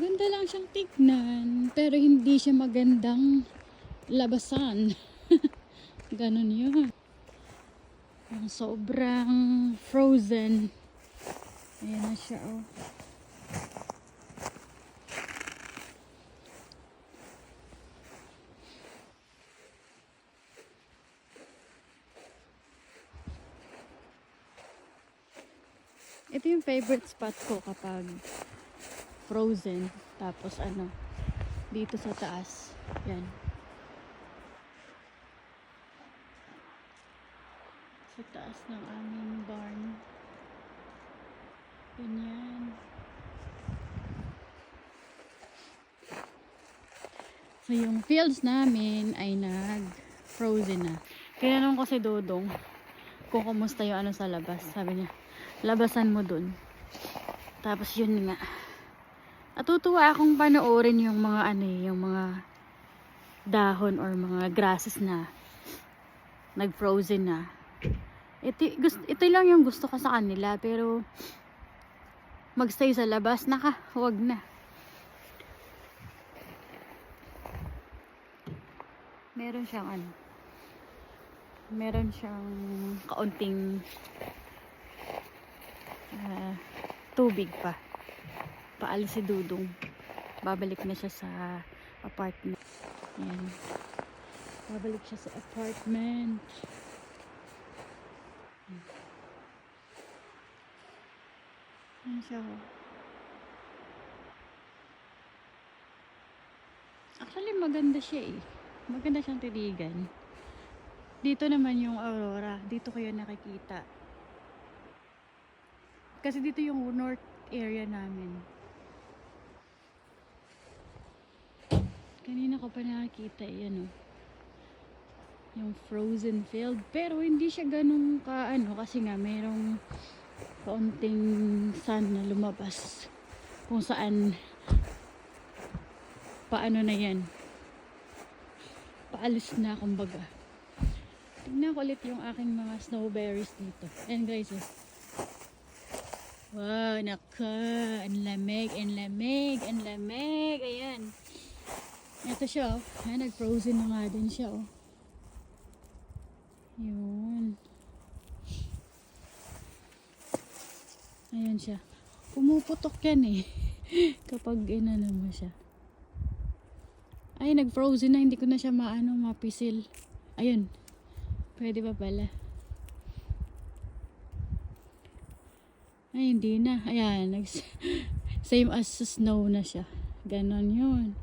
Maganda lang siyang tignan, pero hindi siya magandang labasan. Ganon yun. Yung sobrang frozen. Ayan na siya, oh. Ito yung favorite spot ko kapag frozen. Tapos ano, dito sa taas. Yan. Sa taas ng aming barn. Ganyan. So yung fields namin ay nag-frozen na. Kaya naman ko si Dodong kung kumusta yung ano sa labas. Sabi niya, labasan mo dun. Tapos yun nga. Natutuwa akong panoorin yung mga ano yung mga dahon or mga grasses na nag-frozen na. Ito lang yung gusto ko sa kanila, pero magstay sa labas, wag na. Meron siyang kaunting tubig pa. Paalis si Dudong. Babalik na siya sa apartment. Ayan. Babalik siya sa apartment. Ayan siya. Actually, maganda siya eh. Maganda siyang tiligan. Dito naman yung aurora. Dito kayo nakikita. Kasi dito yung north area namin. Kanina ko pa nakakita yan oh. Yung frozen field. Pero hindi siya ganun ka ano. Kasi nga merong kaunting sun na lumabas. Kung saan paano na yan. Paalis na kumbaga. Tignan ko ulit yung aking mga snowberries dito. And guys, wow, naka, ang lamig, ang lamig, ang lamig. Ayan. Ito siya, oh. Ayan, nag-frozen na nga din siya, oh. Yun. Ayan siya. Pumuputok yan eh. Kapag inano mo siya. Ay, nag-frozen na. Hindi ko na siya mapisil. Ayun. Pwede ba pala? Ay, hindi na. Ayan. Same as snow na siya. Ganon yun.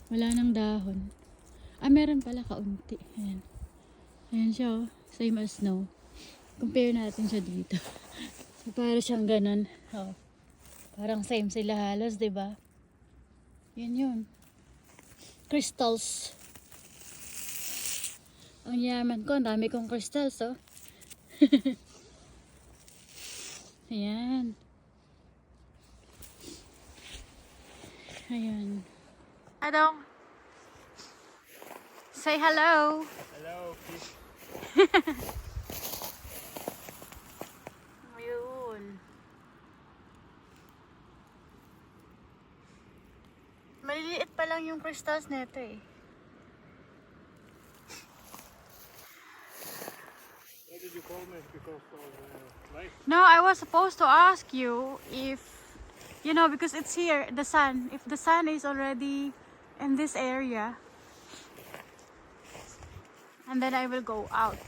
Wala nang dahon. Ah, meron pala kaunti. Ayan. Ayan siya, oh. Same as snow. Compare natin siya dito. So, para siyang ganon. Oh. Parang same sila halos, diba? Yan yun. Crystals. Ang yaman ko. Ang dami kong crystals, oh. Ayan. Ayan. Adong. Say hello. Hello, fish. Ayun. Maliliit pa lang yung crystals nito eh. Why did you call me? Because of light? No, I was supposed to ask you if, you know, because it's here, the sun. If the sun is already in this area, and then I will go out.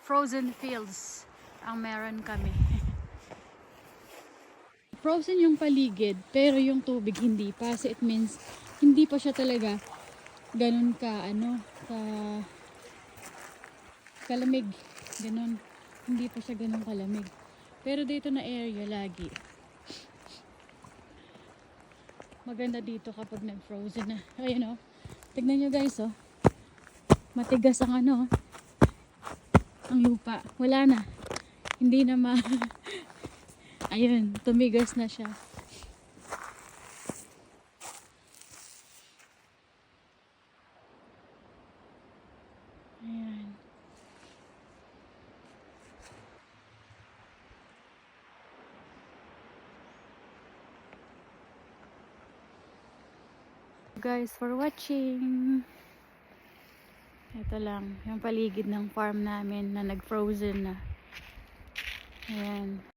Frozen fields ang meron kami. Frozen yung paligid, pero yung tubig hindi pa. So it means, hindi pa siya talaga ganun kalamig. Ganun. Hindi pa siya ganun kalamig. Pero dito na area lagi. Maganda dito kapag nag-frozen na. Ayun, oh. Tignan nyo guys, oh. Matigas ang ang lupa. Wala na. Hindi na ayun, tumigas na siya. Ayan. Guys, for watching. Ito lang, yung paligid ng farm namin na nag-frozen na. Ayan.